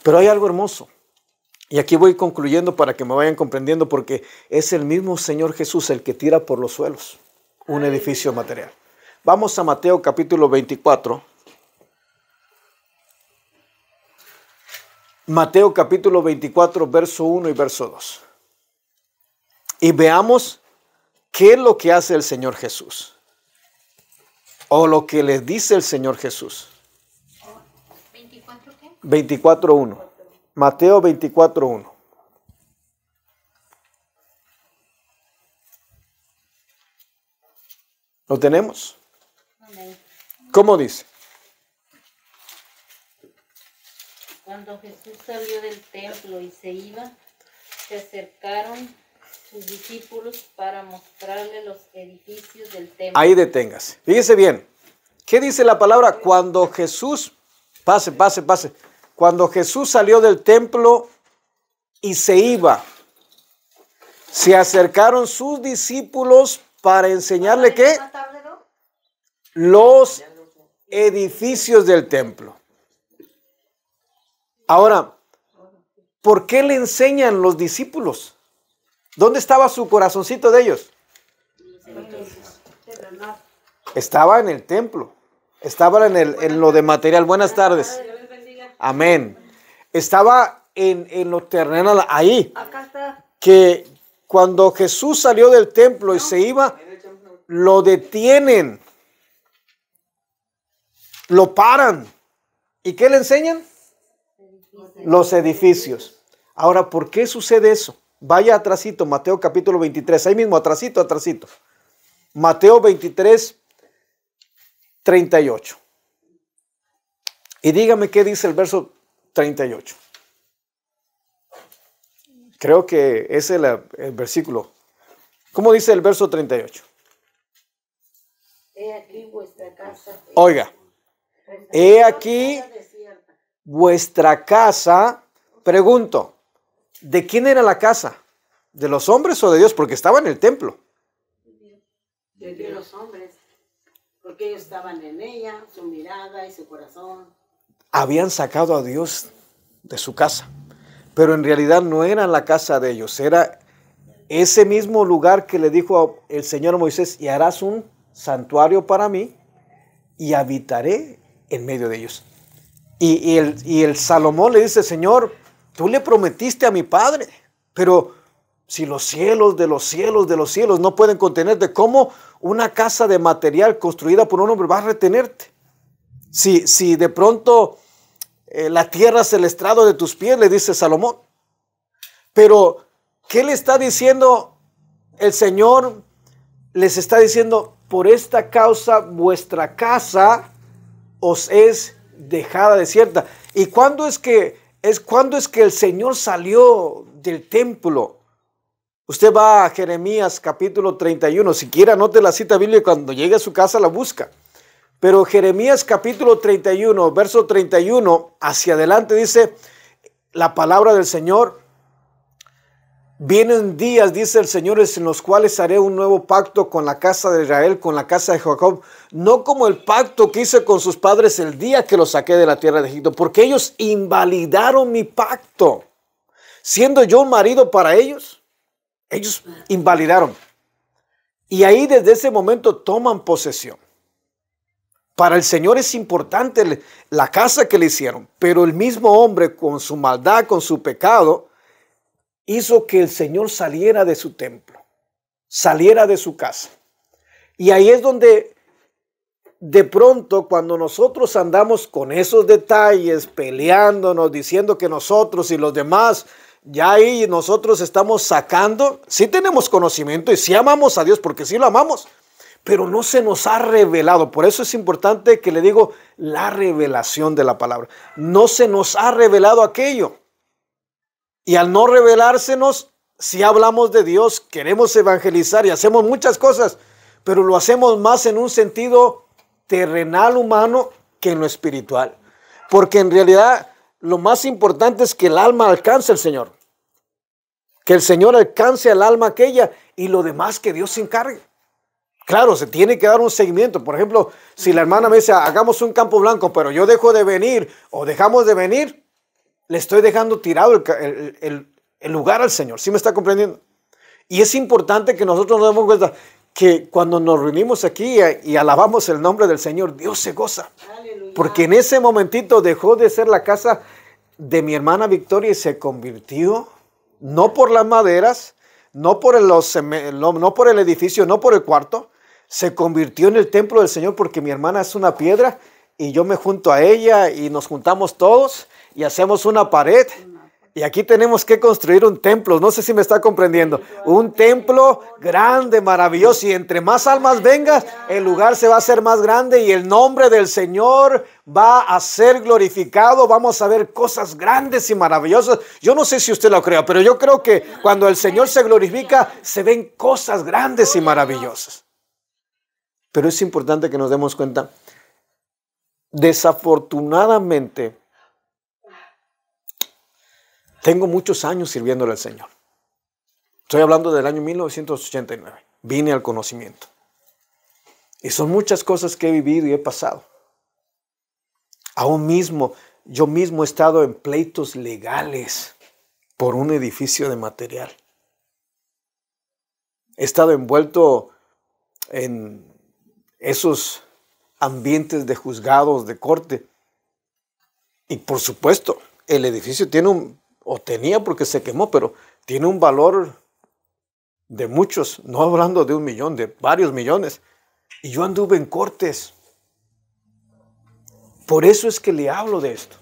Pero hay algo hermoso. Y aquí voy concluyendo para que me vayan comprendiendo, porque es el mismo Señor Jesús el que tira por los suelos un edificio material. Vamos a Mateo capítulo 24. Mateo capítulo 24, verso 1 y verso 2. Y veamos qué es lo que hace el Señor Jesús. O lo que le dice el Señor Jesús. ¿24 qué? 24:1. Mateo 24:1. ¿Lo tenemos? Amén. ¿Cómo dice? Cuando Jesús salió del templo y se iba, se acercaron sus discípulos para mostrarle los edificios del templo. Ahí deténgase. Fíjese bien. ¿Qué dice la palabra? Cuando Jesús, pase. Cuando Jesús salió del templo y se iba, se acercaron sus discípulos para enseñarle ¿qué? Los edificios del templo. Ahora, ¿por qué le enseñan los discípulos? ¿Dónde estaba su corazoncito de ellos? Estaba en el templo. Estaba en lo de material. Buenas tardes. Amén. Estaba en lo terrenal ahí. Acá está. Que cuando Jesús salió del templo y se iba, lo detienen. Lo paran. ¿Y qué le enseñan? Los edificios. Ahora, ¿por qué sucede eso? Vaya atrasito, Mateo capítulo 23. Ahí mismo, atrasito. Mateo 23, 38. Y dígame qué dice el verso 38. Creo que es el versículo. ¿Cómo dice el verso 38? He aquí vuestra casa. Oiga, he aquí vuestra casa. Pregunto, ¿de quién era la casa? ¿De los hombres o de Dios? Porque estaba en el templo. De los hombres, porque ellos estaban en ella, su mirada y su corazón. Habían sacado a Dios de su casa, pero en realidad no era la casa de ellos, era ese mismo lugar que le dijo el Señor a Moisés: y harás un santuario para mí y habitaré en medio de ellos. Y el Salomón le dice: Señor, tú le prometiste a mi padre, pero si los cielos de los cielos de los cielos no pueden contenerte, ¿cómo una casa de material construida por un hombre va a retenerte? Si de pronto la tierra es el estrado de tus pies, le dice Salomón. Pero, ¿qué le está diciendo el Señor? Les está diciendo: por esta causa vuestra casa os es dejada desierta. ¿Y cuándo es que el Señor salió del templo? Usted va a Jeremías capítulo 31. Si quiere, anote la cita bíblica, cuando llegue a su casa la busca. Pero Jeremías capítulo 31, verso 31, hacia adelante dice la palabra del Señor: vienen días, dice el Señor, en los cuales haré un nuevo pacto con la casa de Israel, con la casa de Jacob, no como el pacto que hice con sus padres el día que los saqué de la tierra de Egipto, porque ellos invalidaron mi pacto. Siendo yo un marido para ellos, ellos invalidaron. Y ahí desde ese momento toman posesión. Para el Señor es importante la casa que le hicieron, pero el mismo hombre, con su maldad, con su pecado, hizo que el Señor saliera de su templo, saliera de su casa. Y ahí es donde de pronto, cuando nosotros andamos con esos detalles, peleándonos, diciendo que nosotros y los demás ya ahí nosotros estamos sacando, sí tenemos conocimiento y sí amamos a Dios porque sí lo amamos, pero no se nos ha revelado. Por eso es importante que le digo la revelación de la palabra. No se nos ha revelado aquello. Y al no revelársenos, si hablamos de Dios, queremos evangelizar y hacemos muchas cosas, pero lo hacemos más en un sentido terrenal, humano, que en lo espiritual. Porque en realidad lo más importante es que el alma alcance al Señor. Que el Señor alcance al alma aquella y lo demás que Dios se encargue. Claro, se tiene que dar un seguimiento. Por ejemplo, si la hermana me dice, hagamos un campo blanco, pero yo dejo de venir o dejamos de venir, le estoy dejando tirado el lugar al Señor. ¿Sí me está comprendiendo? Y es importante que nosotros nos demos cuenta que cuando nos reunimos aquí y alabamos el nombre del Señor, Dios se goza. Aleluya. Porque en ese momentito dejó de ser la casa de mi hermana Victoria y se convirtió, no por las maderas, no por el edificio, no por el cuarto, se convirtió en el templo del Señor porque mi hermana es una piedra y yo me junto a ella y nos juntamos todos y hacemos una pared. Y aquí tenemos que construir un templo, no sé si me está comprendiendo, un templo grande, maravilloso, y entre más almas vengan, el lugar se va a hacer más grande y el nombre del Señor va a ser glorificado, vamos a ver cosas grandes y maravillosas. Yo no sé si usted lo crea, pero yo creo que cuando el Señor se glorifica, se ven cosas grandes y maravillosas. Pero es importante que nos demos cuenta, desafortunadamente, tengo muchos años sirviéndole al Señor. Estoy hablando del año 1989. Vine al conocimiento. Y son muchas cosas que he vivido y he pasado. Yo mismo he estado en pleitos legales por un edificio de material. He estado envuelto en esos ambientes de juzgados, de corte. Y por supuesto, el edificio tenía porque se quemó, pero tiene un valor de muchos, no hablando de 1 millón, de varios millones. Y yo anduve en cortes. Por eso es que le hablo de esto.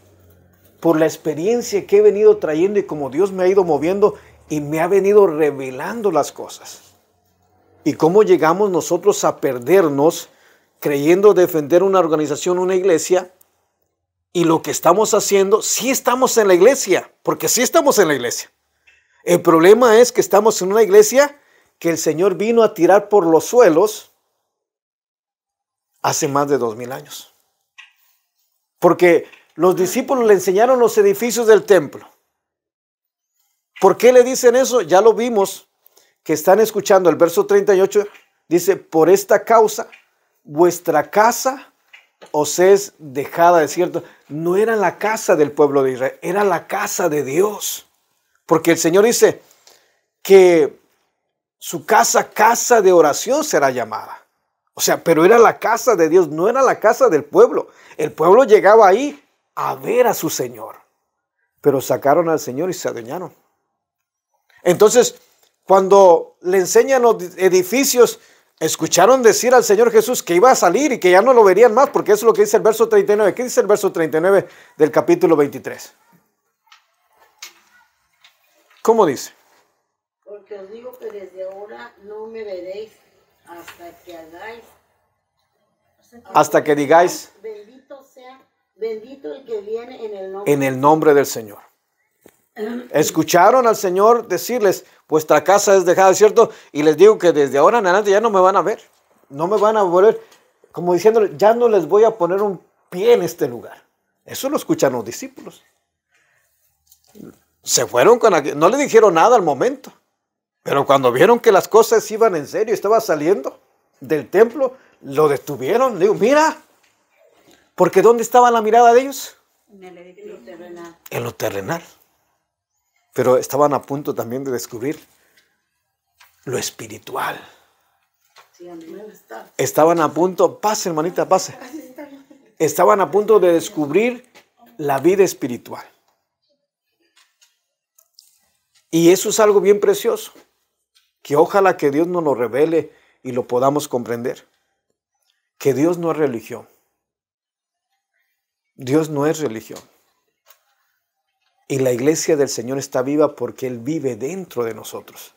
Por la experiencia que he venido trayendo y como Dios me ha ido moviendo y me ha venido revelando las cosas. Y cómo llegamos nosotros a perdernos creyendo defender una organización, una iglesia. Y lo que estamos haciendo, sí estamos en la iglesia, porque sí estamos en la iglesia. El problema es que estamos en una iglesia que el Señor vino a tirar por los suelos hace más de 2000 años. Porque los discípulos le enseñaron los edificios del templo. ¿Por qué le dicen eso? Ya lo vimos, que están escuchando el verso 38. Dice, por esta causa, vuestra casa os es dejada desierta. No era la casa del pueblo de Israel, era la casa de Dios. Porque el Señor dice que su casa, casa de oración será llamada. O sea, pero era la casa de Dios, no era la casa del pueblo. El pueblo llegaba ahí a ver a su Señor. Pero sacaron al Señor y se adueñaron. Entonces, cuando le enseñan los edificios, escucharon decir al Señor Jesús que iba a salir y que ya no lo verían más, porque eso es lo que dice el verso 39. ¿Qué dice el verso 39 del capítulo 23? ¿Cómo dice? Porque os digo que desde ahora no me veréis hasta que hagáis. Hasta que digáis, bendito el que viene en el nombre del Señor. Escucharon al Señor decirles, vuestra casa es dejada desierta, y les digo que desde ahora en adelante ya no me van a ver. No me van a volver, como diciéndole, ya no les voy a poner un pie en este lugar. Eso lo escuchan los discípulos. Se fueron no le dijeron nada al momento. Pero cuando vieron que las cosas iban en serio, estaba saliendo del templo, lo detuvieron. Le digo, mira, porque ¿dónde estaba la mirada de ellos? En lo terrenal. En lo terrenal. Pero estaban a punto también de descubrir lo espiritual. Estaban a punto, pase hermanita, pase. Estaban a punto de descubrir la vida espiritual. Y eso es algo bien precioso, que ojalá que Dios nos lo revele y lo podamos comprender. Que Dios no es religión. Dios no es religión. Y la iglesia del Señor está viva porque Él vive dentro de nosotros.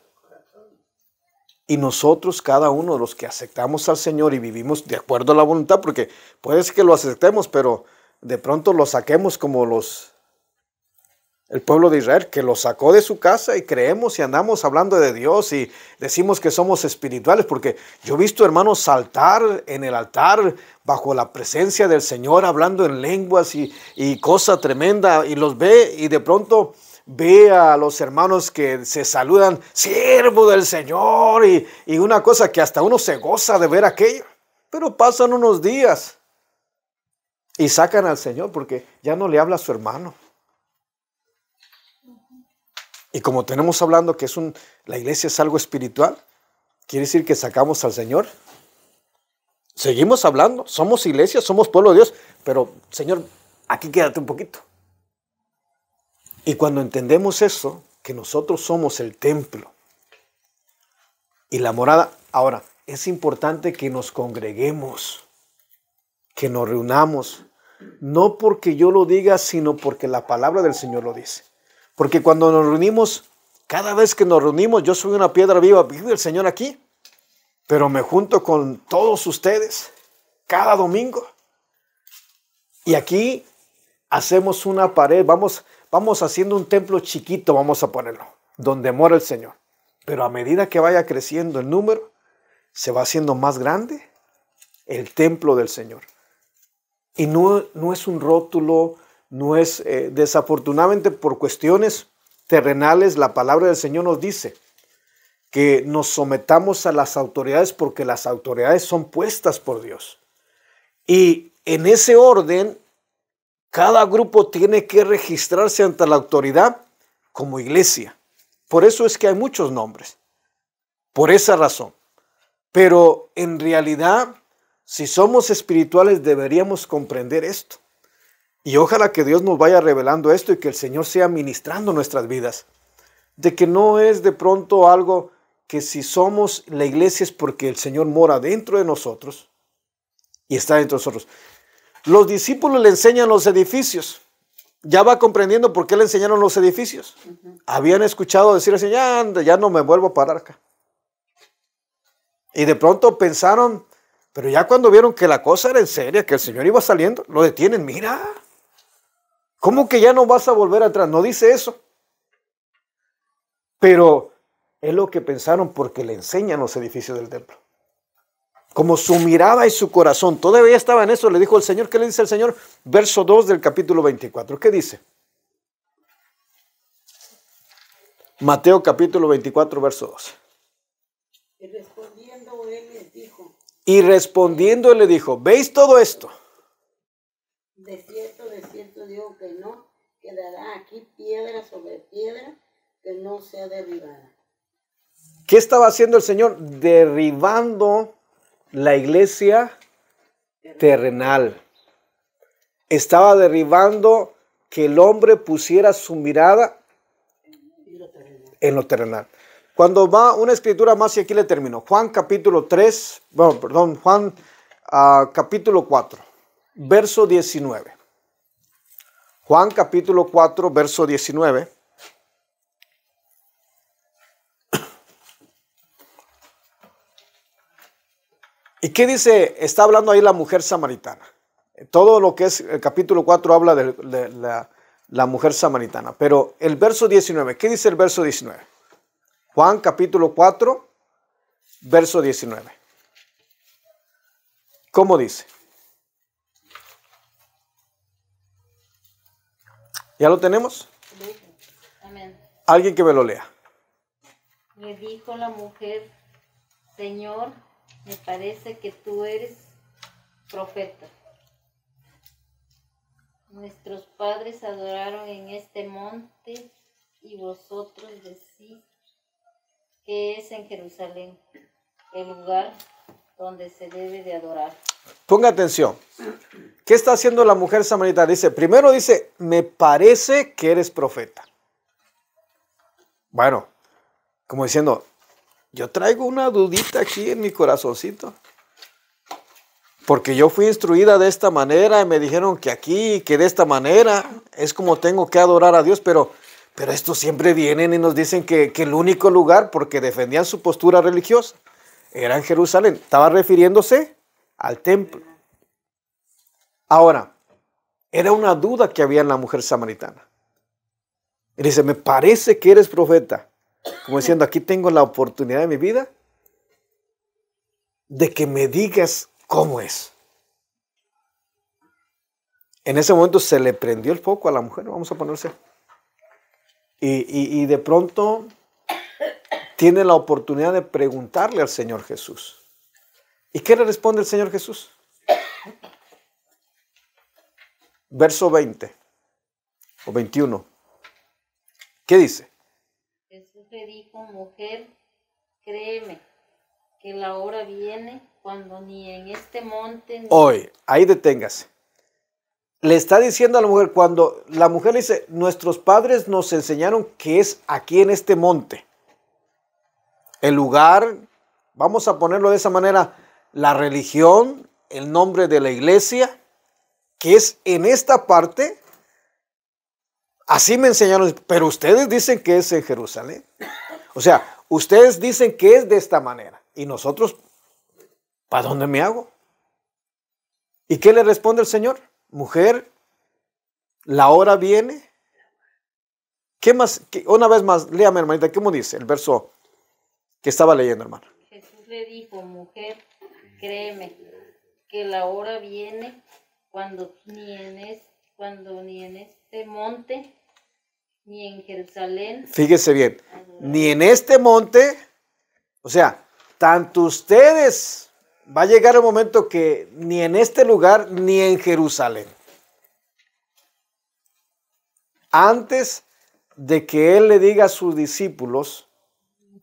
Y nosotros, cada uno de los que aceptamos al Señor y vivimos de acuerdo a la voluntad, porque puede ser que lo aceptemos, pero de pronto lo saquemos como el pueblo de Israel, que lo sacó de su casa y creemos y andamos hablando de Dios y decimos que somos espirituales, porque yo he visto hermanos saltar en el altar bajo la presencia del Señor, hablando en lenguas y cosa tremenda, y los ve y de pronto ve a los hermanos que se saludan, siervo del Señor, y una cosa que hasta uno se goza de ver aquello, pero pasan unos días y sacan al Señor porque ya no le habla a su hermano. Y como tenemos hablando que la iglesia es algo espiritual, quiere decir que sacamos al Señor. Seguimos hablando, somos iglesia, somos pueblo de Dios, pero Señor, aquí quédate un poquito. Y cuando entendemos eso, que nosotros somos el templo y la morada, ahora es importante que nos congreguemos, que nos reunamos, no porque yo lo diga, sino porque la palabra del Señor lo dice. Porque cuando nos reunimos, cada vez que nos reunimos, yo soy una piedra viva, vive el Señor aquí, pero me junto con todos ustedes cada domingo. Y aquí hacemos una pared, vamos haciendo un templo chiquito, vamos a ponerlo, donde mora el Señor. Pero a medida que vaya creciendo el número, se va haciendo más grande el templo del Señor. Y no es un rótulo, no es, desafortunadamente por cuestiones terrenales, la palabra del Señor nos dice que nos sometamos a las autoridades porque las autoridades son puestas por Dios. Y en ese orden, cada grupo tiene que registrarse ante la autoridad como iglesia. Por eso es que hay muchos nombres, por esa razón. Pero en realidad, si somos espirituales, deberíamos comprender esto. Y ojalá que Dios nos vaya revelando esto y que el Señor sea ministrando nuestras vidas. De que no es de pronto algo que si somos la iglesia es porque el Señor mora dentro de nosotros y está dentro de nosotros. Los discípulos le enseñan los edificios. Ya va comprendiendo por qué le enseñaron los edificios. Habían escuchado decir así, ya no me vuelvo a parar acá. Y de pronto pensaron, pero ya cuando vieron que la cosa era en serio, que el Señor iba saliendo, lo detienen. Mira, ¿cómo que ya no vas a volver atrás? No dice eso. Pero es lo que pensaron porque le enseñan los edificios del templo. Como su mirada y su corazón todavía estaba en eso, le dijo el Señor. ¿Qué le dice el Señor? Verso 2 del capítulo 24. ¿Qué dice? Mateo capítulo 24, verso 2. Y respondiendo él le dijo, ¿veis todo esto? De cierto digo que no quedará aquí piedra sobre piedra que no sea derribada. ¿Qué estaba haciendo el Señor? Derribando la iglesia terrenal. Estaba derribando que el hombre pusiera su mirada en lo terrenal. Cuando va una escritura más, y aquí le termino, Juan capítulo 3, Juan capítulo 4, verso 19. Juan capítulo 4, verso 19. ¿Y qué dice? Está hablando ahí la mujer samaritana. Todo lo que es el capítulo 4 habla de la mujer samaritana. Pero el verso 19, ¿qué dice el verso 19? Juan capítulo 4, verso 19. ¿Cómo dice? ¿Ya lo tenemos? Amén. Alguien que me lo lea. Le dijo la mujer, Señor, me parece que tú eres profeta. Nuestros padres adoraron en este monte y vosotros decís que es en Jerusalén el lugar donde se debe de adorar. Ponga atención. ¿Qué está haciendo la mujer samaritana? Primero dice, me parece que eres profeta. Bueno, como diciendo, yo traigo una dudita aquí en mi corazoncito. porque yo fui instruida de esta manera y me dijeron que aquí, que de esta manera es como tengo que adorar a Dios, pero estos siempre vienen y nos dicen que el único lugar, porque defendían su postura religiosa, era en Jerusalén. Estaba refiriéndose al templo. Ahora, era una duda que había en la mujer samaritana. Y dice, me parece que eres profeta. Como diciendo, aquí tengo la oportunidad de mi vida de que me digas cómo es. En ese momento se le prendió el foco a la mujer, vamos a ponerse. Y de pronto tiene la oportunidad de preguntarle al Señor Jesús. ¿Y qué le responde el Señor Jesús? Verso 20 o 21. ¿Qué dice? Jesús le dijo, mujer, créeme, que la hora viene cuando ni en este monte... Ni... Hoy, ahí deténgase. Le está diciendo a la mujer, cuando la mujer le dice, nuestros padres nos enseñaron que es aquí en este monte. El lugar, vamos a ponerlo de esa manera, la religión, el nombre de la iglesia, que es en esta parte, así me enseñaron, pero ustedes dicen que es en Jerusalén. O sea, ustedes dicen que es de esta manera. Y nosotros, ¿para dónde me hago? ¿Y qué le responde el Señor? Mujer, la hora viene. ¿Qué más? Una vez más, léame, hermanita, ¿cómo dice el verso que estaba leyendo, hermano? Jesús le dijo, mujer, créeme, que la hora viene cuando ni en este monte, ni en Jerusalén. Fíjese bien, ni en este monte, o sea, tanto ustedes, va a llegar el momento que ni en este lugar, ni en Jerusalén. Antes de que él le diga a sus discípulos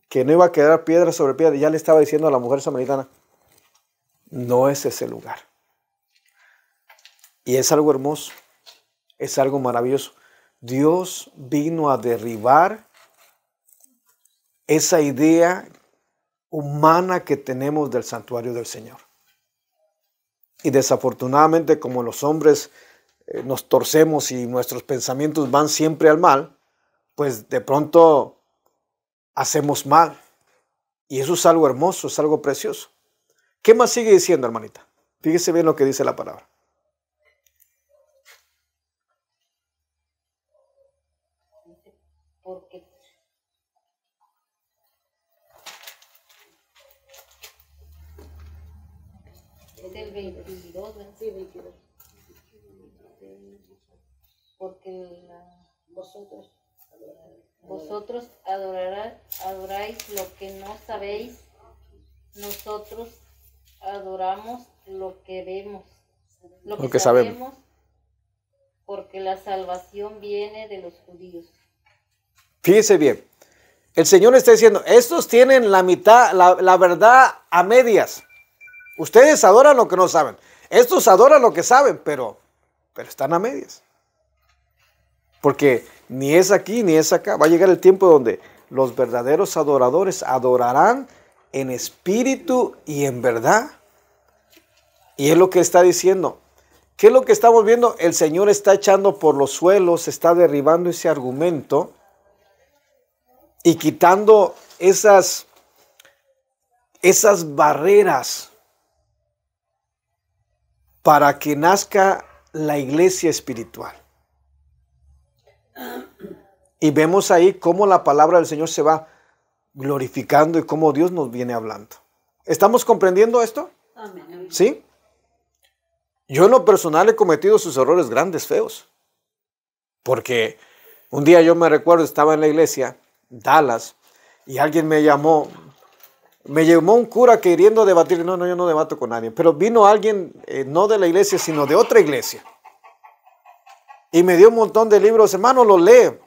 que no iba a quedar piedra sobre piedra, ya le estaba diciendo a la mujer samaritana, no es ese lugar. Y es algo hermoso, es algo maravilloso. Dios vino a derribar esa idea humana que tenemos del santuario del Señor. Y desafortunadamente, como los hombres nos torcemos y nuestros pensamientos van siempre al mal, pues de pronto hacemos mal. Y eso es algo hermoso, es algo precioso. ¿Qué más sigue diciendo, hermanita? Fíjese bien lo que dice la palabra. Porque es el 22, ¿verdad? Sí, 22. Porque Vosotros adoráis lo que no sabéis, nosotros adoramos lo que vemos, lo que sabemos, porque la salvación viene de los judíos. Fíjese bien, el Señor está diciendo, estos tienen la mitad, la verdad a medias. Ustedes adoran lo que no saben. Estos adoran lo que saben, pero están a medias. Porque ni es aquí ni es acá. Va a llegar el tiempo donde los verdaderos adoradores adorarán en espíritu y en verdad. Y es lo que está diciendo. ¿Qué es lo que estamos viendo? El Señor está echando por los suelos, está derribando ese argumento y quitando esas barreras para que nazca la iglesia espiritual. Y vemos ahí cómo la palabra del Señor se va glorificando y cómo Dios nos viene hablando. ¿Estamos comprendiendo esto? Amén. ¿Sí? Yo en lo personal he cometido sus errores grandes, feos. Porque un día yo me recuerdo, estaba en la iglesia, Dallas, y alguien me llamó un cura queriendo debatir. No, yo no debato con nadie. Pero vino alguien, no de la iglesia, sino de otra iglesia. Y me dio un montón de libros. Hermano, lo lee.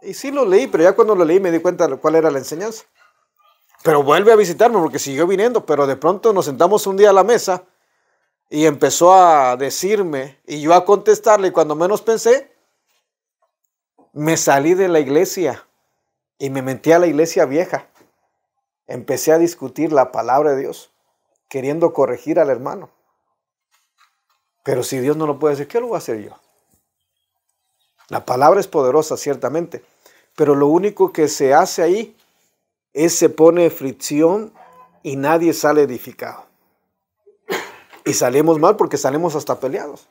Y sí lo leí, pero ya cuando lo leí me di cuenta de cuál era la enseñanza. Pero vuelve a visitarme porque siguió viniendo. Pero de pronto nos sentamos un día a la mesa y empezó a decirme y yo a contestarle. Y cuando menos pensé, me salí de la iglesia y me metí a la iglesia vieja. Empecé a discutir la palabra de Dios, queriendo corregir al hermano. Pero si Dios no lo puede hacer, ¿qué lo voy a hacer yo? La palabra es poderosa, ciertamente, pero lo único que se hace ahí es se pone fricción y nadie sale edificado. Y salimos mal porque salimos hasta peleados.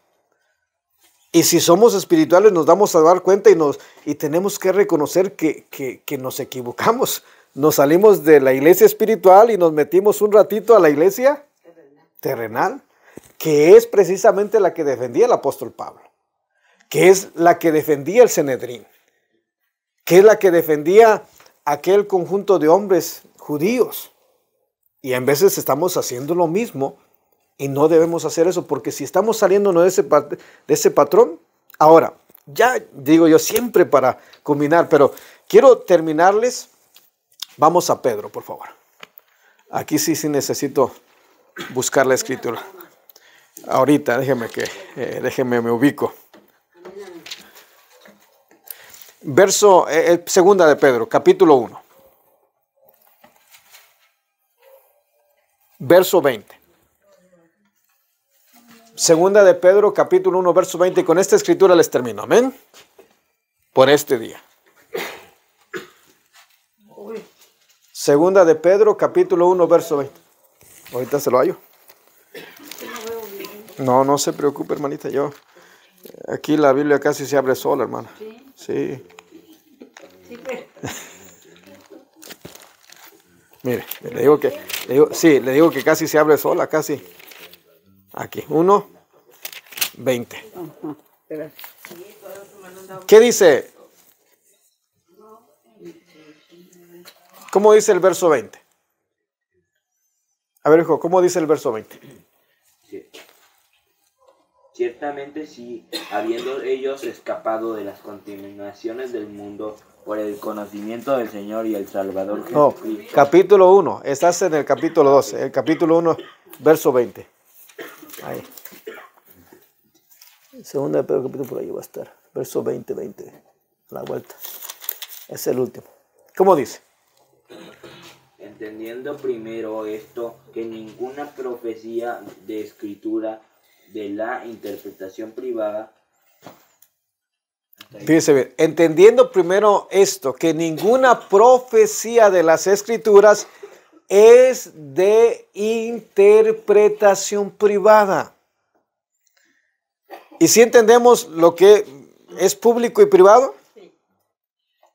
Y si somos espirituales nos damos a dar cuenta y tenemos que reconocer que nos equivocamos. Nos salimos de la iglesia espiritual y nos metimos un ratito a la iglesia terrenal, que es precisamente la que defendía el apóstol Pablo, que es la que defendía el Sanedrín, que es la que defendía aquel conjunto de hombres judíos. Y en veces estamos haciendo lo mismo y no debemos hacer eso, porque si estamos saliéndonos de ese patrón, ahora, ya digo yo siempre para combinar, pero quiero terminarles. Vamos a Pedro, por favor. Aquí sí necesito buscar la escritura. Ahorita, déjeme me ubico. Segunda de Pedro, capítulo 1. Verso 20. Segunda de Pedro, capítulo 1, verso 20. Y con esta escritura les termino. Amén. Por este día. Segunda de Pedro, capítulo 1, verso 20. Ahorita se lo hallo. No se preocupe, hermanita. Aquí la Biblia casi se abre sola, hermana. Sí. Mire, le digo que casi se abre sola, casi. Aquí, 1, 20. ¿Qué dice? ¿Cómo dice el verso 20? A ver, hijo, ¿cómo dice el verso 20? Sí. Ciertamente sí, habiendo ellos escapado de las contaminaciones del mundo por el conocimiento del Señor y el Salvador Jesucristo. Capítulo 1, estás en el capítulo 2, el capítulo 1, verso 20. Ahí. Segunda de Pedro, capítulo por ahí va a estar. Verso 20, a la vuelta. Es el último. ¿Cómo dice? Entendiendo primero esto, que ninguna profecía de escritura de la interpretación privada. Fíjese bien, entendiendo primero esto, que ninguna profecía de las escrituras es de interpretación privada. ¿Y si entendemos lo que es público y privado? Sí.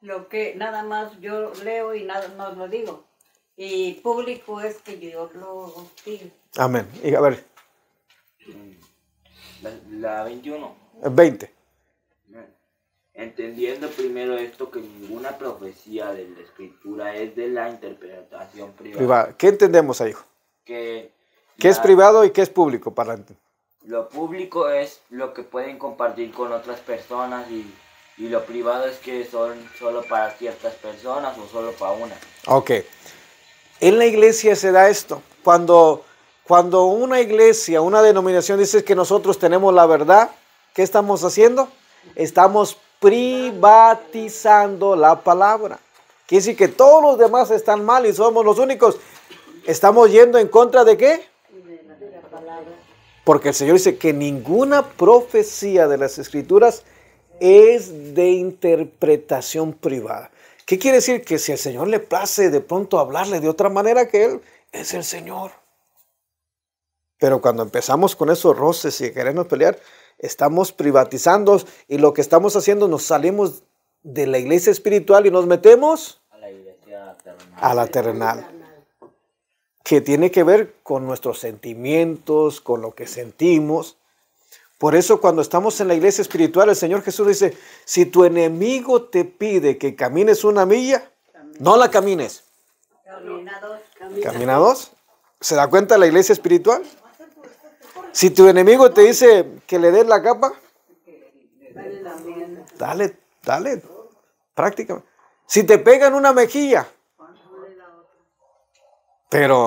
Lo que nada más yo leo y nada más lo digo. Y público es que yo lo digo. Amén. Y a ver. La 21. 20. Entendiendo primero esto, que ninguna profecía de la escritura es de la interpretación privada. ¿Qué entendemos ahí, hijo? ¿Qué es privado y qué es público? Lo público es lo que pueden compartir con otras personas y lo privado es que son solo para ciertas personas o solo para una. Ok. En la iglesia se da esto. Cuando una iglesia, una denominación dice que nosotros tenemos la verdad, ¿qué estamos haciendo? Estamos privatizando la palabra. Quiere decir que todos los demás están mal y somos los únicos. ¿Estamos yendo en contra de qué? De la palabra. Porque el Señor dice que ninguna profecía de las Escrituras es de interpretación privada. ¿Qué quiere decir? Que si al Señor le place de pronto hablarle de otra manera, que Él es el Señor. Pero cuando empezamos con esos roces y queremos pelear, estamos privatizando y lo que estamos haciendo, nos salimos de la iglesia espiritual y nos metemos A la iglesia terrenal. a la terrenal, que tiene que ver con nuestros sentimientos, con lo que sentimos. Por eso cuando estamos en la iglesia espiritual, el Señor Jesús dice, si tu enemigo te pide que camines una milla, no la camines. Camina dos. ¿Se da cuenta la iglesia espiritual? Si tu enemigo te dice que le des la capa, dale, prácticamente. Si te pegan una mejilla, pero